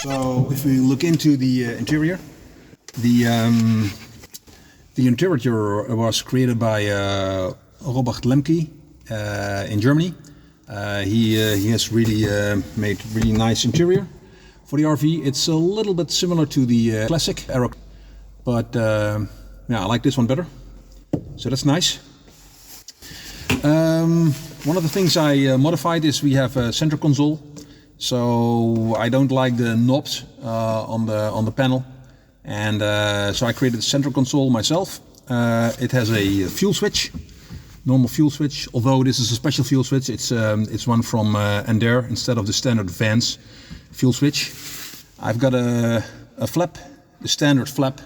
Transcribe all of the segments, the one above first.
So if we look into the interior, the interior was created by Robert Lemke in Germany. He has really made really nice interior for the RV. It's a little bit similar to the classic Aero, but yeah, I like this one better. So that's nice. One of the things I modified is we have a center console. So I don't like the knobs on the panel, and so I created a center console myself. It has a fuel switch, normal fuel switch. Although this is a special fuel switch, it's one from NVAV instead of the standard Vans fuel switch. I've got a flap, the standard flap,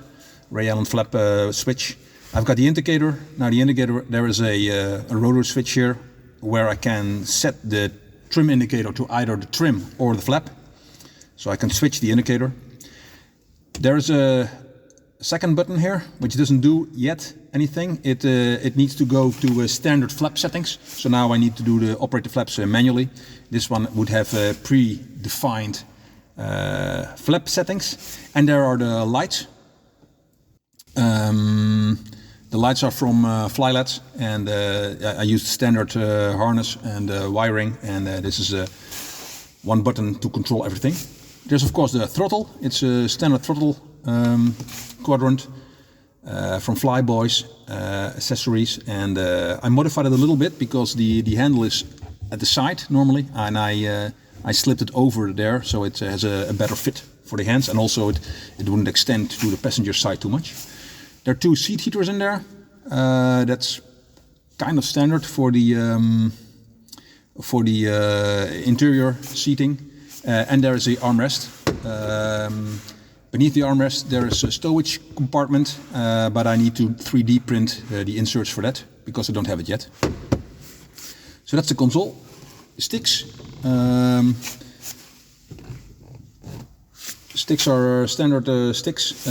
Ray Allen flap switch. I've got the indicator. Now the indicator, there is a rotor switch here where I can set the trim indicator to either the trim or the flap. So I can switch the indicator. There is a second button here which doesn't do yet anything. It needs to go to standard flap settings. So now I need to do operate the flaps manually. This one would have predefined flap settings. And there are the lights. The lights are from Flylets, and I used standard harness and wiring, and this is one button to control everything. There's of course the throttle. It's a standard throttle quadrant from Flyboys accessories, and I modified it a little bit because the handle is at the side normally, and I slipped it over there so it has a better fit for the hands, and also it wouldn't extend to the passenger side too much. There are two seat heaters in there. That's kind of standard for the interior seating. And there is a armrest. Beneath the armrest there is a stowage compartment, but I need to 3D print the inserts for that because I don't have it yet. So that's the console. The sticks. Sticks are standard sticks.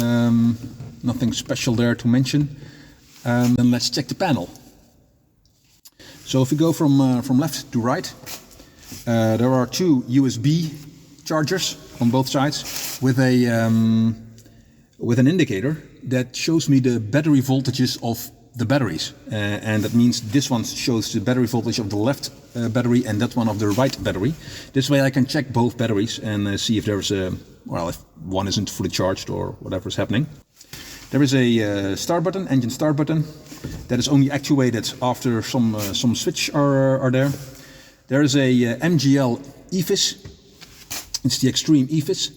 Nothing special there to mention. Then let's check the panel. So if we go from left to right, there are two USB chargers on both sides with an indicator that shows me the battery voltages of the batteries, and that means this one shows the battery voltage of the left battery and that one of the right battery. This way I can check both batteries and see if there's if one isn't fully charged or whatever is happening. There is a start button, engine start button, that is only actuated after some switch are there. There is a MGL EFIS. It's the Extreme EFIS.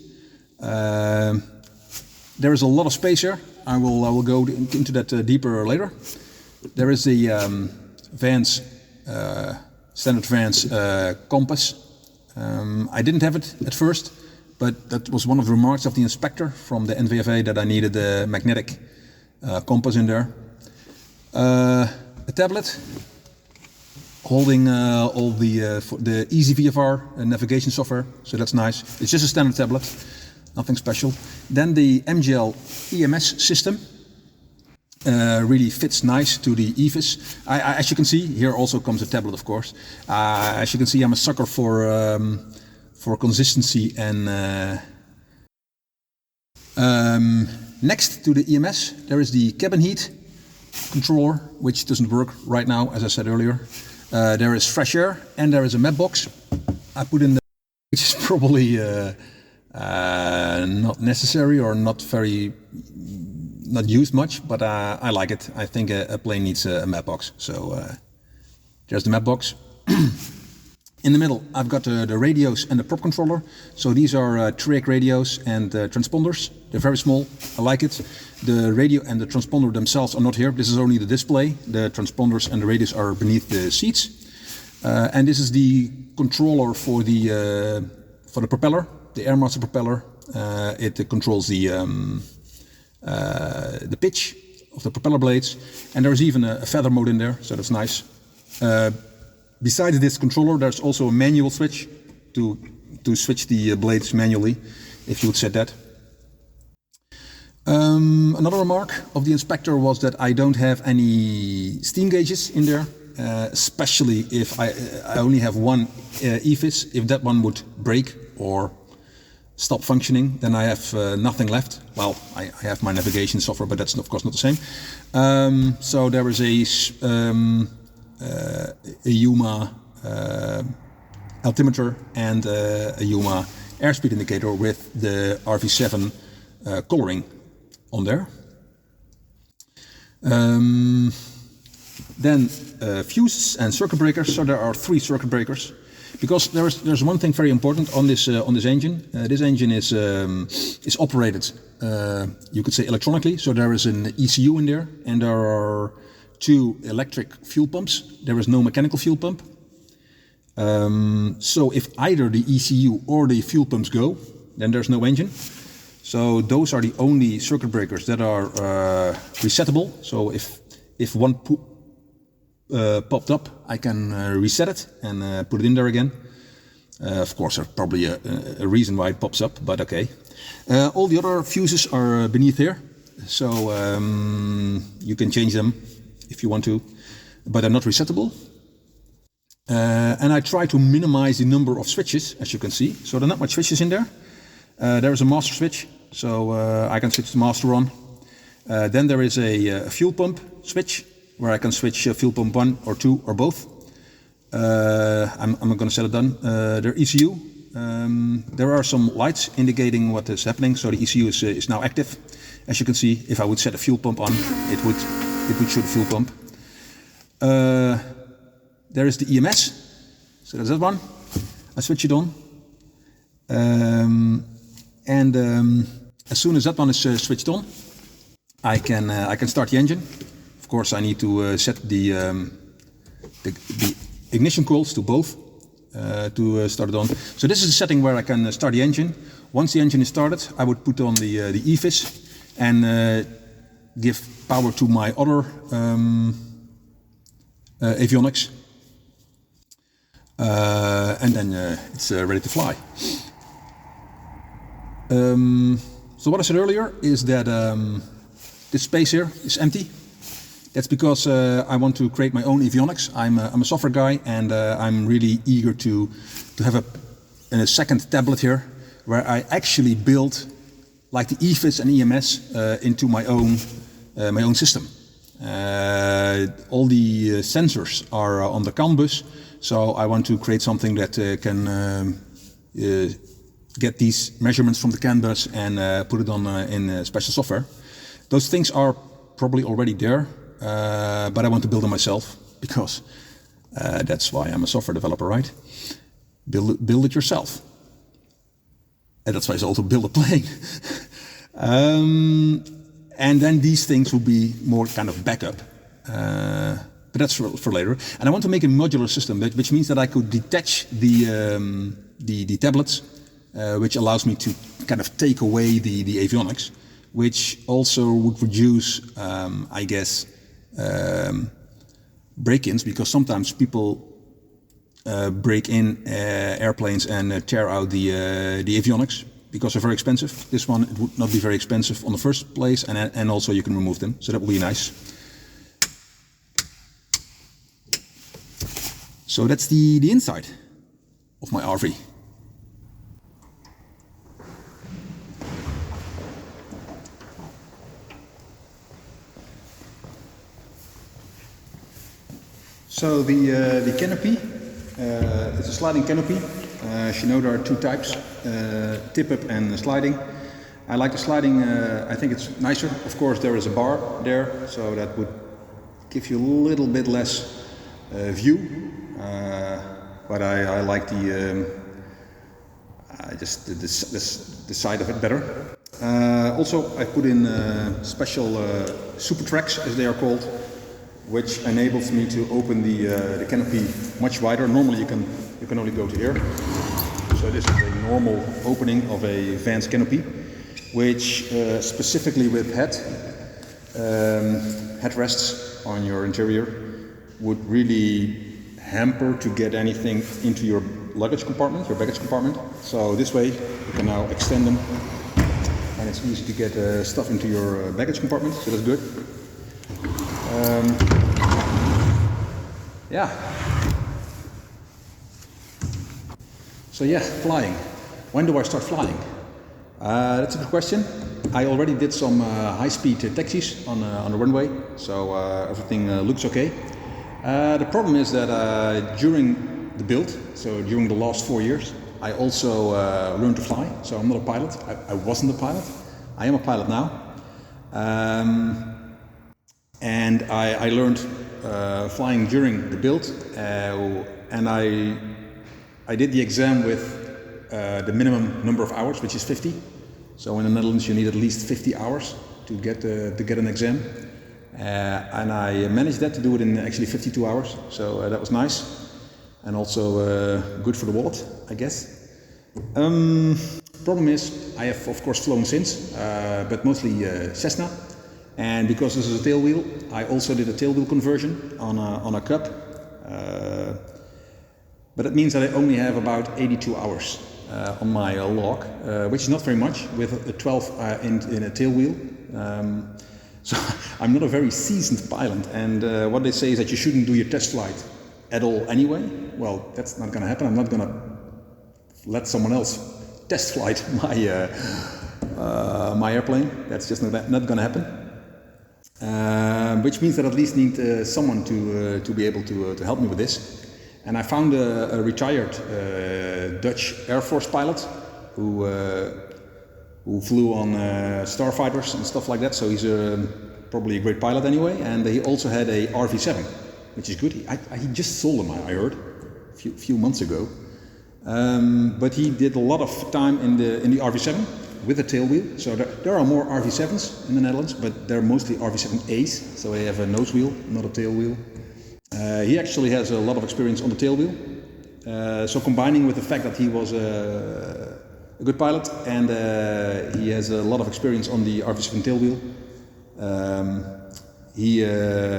There is a lot of space here. I will go into that deeper later. There is the Vans standard Vans compass. I didn't have it at first, but that was one of the remarks of the inspector from the NVAV that I needed a magnetic compass in there. A tablet holding all the Easy VFR navigation software, so that's nice. It's just a standard tablet, nothing special. Then the MGL EMS system really fits nice to the EFIS. As you can see, here also comes a tablet, of course. As you can see, I'm a sucker for consistency and next to the EMS there is the cabin heat controller, which doesn't work right now, as I said earlier. There is fresh air and there is a map box I put in there, which is probably not necessary or not used much, but I like it. I think a plane needs a map box, so there's the map box. In the middle, I've got the radios and the prop controller. So these are TRIAC radios and transponders. They're very small. I like it. The radio and the transponder themselves are not here. This is only the display. The transponders and the radios are beneath the seats. And this is the controller for the propeller, the Airmaster propeller. It controls the pitch of the propeller blades. And there's even a feather mode in there, so that's nice. Besides this controller, there's also a manual switch to switch the blades manually, if you would set that. Another remark of the inspector was that I don't have any steam gauges in there, especially if I only have one EFIS. If that one would break or stop functioning, then I have nothing left. Well, I have my navigation software, but that's of course not the same. So there is a Yuma altimeter and a Yuma airspeed indicator with the RV-7 coloring on there. Then fuses and circuit breakers. So there are 3 circuit breakers, because there's one thing very important on this engine. This engine is operated, you could say, electronically. So there is an ECU in there, and there are 2 electric fuel pumps. There is no mechanical fuel pump. So if either the ECU or the fuel pumps go, then there's no engine. So those are the only circuit breakers that are resettable. So if one popped up, I can reset it and put it in there again. Of course, there's probably a reason why it pops up, but okay. All the other fuses are beneath here, so you can change them if you want to, but they're not resettable. And I try to minimize the number of switches, as you can see. So there are not much switches in there. There is a master switch, so I can switch the master on. Then there is a fuel pump switch, where I can switch fuel pump 1 or 2 or both. I'm not going to set it done. Their ECU, there are some lights indicating what is happening. So the ECU is now active. As you can see, if I would set a fuel pump on, it would shoot a fuel pump. There is the EMS, so that's that one. I switch it on, and as soon as that one is switched on, I can start the engine. Of course, I need to set the ignition coils to both to start it on. So this is a setting where I can start the engine. Once the engine is started, I would put on the EFIS and give power to my other Avionics. And then it's ready to fly. So what I said earlier is that this space here is empty. That's because I want to create my own Avionics. I'm a software guy, and I'm really eager to have a second tablet here, where I actually build like the EFIS and EMS into my own system. All the sensors are on the CAN bus. So I want to create something that can get these measurements from the CAN bus and put it on in special software. Those things are probably already there, but I want to build them myself, because that's why I'm a software developer, right? Build it yourself. And that's why it's also build a plane. And then these things will be more kind of backup. But that's for later. And I want to make a modular system, which means that I could detach the tablets, which allows me to kind of take away the avionics, which also would reduce, I guess, break-ins, because sometimes people break in airplanes and tear out the avionics, because they're very expensive. This one, it would not be very expensive on the first place, and also you can remove them, so that would be nice. So that's the inside of my RV. So the canopy, it's a sliding canopy. As you know, there are 2 types, tip-up and sliding. I like the sliding, I think it's nicer. Of course, there is a bar there, so that would give you a little bit less view. But I like just the side of it better. Also, I put in special super tracks, as they are called, which enables me to open the canopy much wider. Normally, you can only go to here. So this is a normal opening of a van's canopy, which specifically with headrests on your interior would really hamper to get anything into your luggage compartment, your baggage compartment. So this way you can now extend them, and it's easy to get stuff into your baggage compartment, so that's good. Yeah. So yeah, flying. When do I start flying? That's a good question. I already did some high-speed taxis on the runway, so everything looks okay. The problem is that during the build, so during the last 4 years, I also learned to fly. So I'm not a pilot. I wasn't a pilot. I am a pilot now. And I learned flying during the build, and I did the exam with the minimum number of hours, which is 50. So in the Netherlands, you need at least 50 hours to get an exam, and I managed that, to do it in actually 52 hours. So that was nice, and also good for the wallet, I guess. Problem is, I have of course flown since, but mostly Cessna. And because this is a tail wheel, I also did a tail wheel conversion on a Cup. But it means that I only have about 82 hours on my log, which is not very much with a 12 in a tail wheel. So I'm not a very seasoned pilot, and what they say is that you shouldn't do your test flight at all anyway. Well, that's not going to happen. I'm not going to let someone else test flight my airplane. That's just not going to happen. Which means that I at least need someone to be able to help me with this. And I found a retired Dutch Air Force pilot who flew on starfighters and stuff like that. So he's probably a great pilot anyway. And he also had a RV-7, which is good. He just sold them, I heard, a few months ago. But he did a lot of time in the RV-7 with a tail wheel. So there are more RV-7s in the Netherlands, but they're mostly RV-7As. So they have a nose wheel, not a tail wheel. He actually has a lot of experience on the tail wheel. So combining with the fact that he was a good pilot and he has a lot of experience on the RV-7 tail wheel,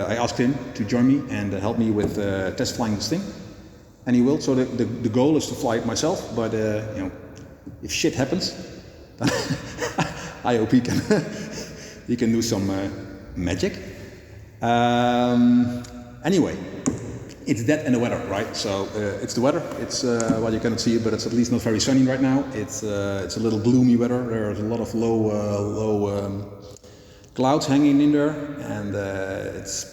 I asked him to join me and help me with test flying this thing. And he will. So the goal is to fly it myself, but you know, if shit happens, I hope he can do some magic. Anyway, it's that and the weather, right? So it's the weather. It's well, you cannot see it, but it's at least not very sunny right now. It's a little gloomy weather. There's a lot of low clouds hanging in there, and it's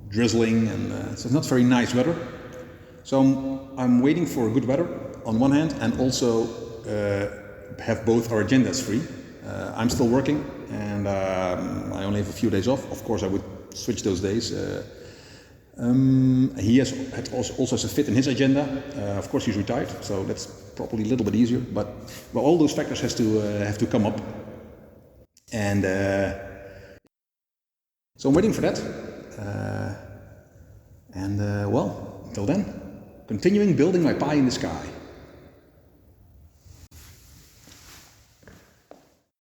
drizzling, and so it's not very nice weather. So I'm waiting for good weather on one hand, and also have both our agendas free. I'm still working, and I only have a few days off. Of course, I would switch those days. He also has a fit in his agenda. Of course, he's retired, so that's probably a little bit easier. But well, all those factors have to come up, and so I'm waiting for that. Well, until then, continuing building my pie in the sky.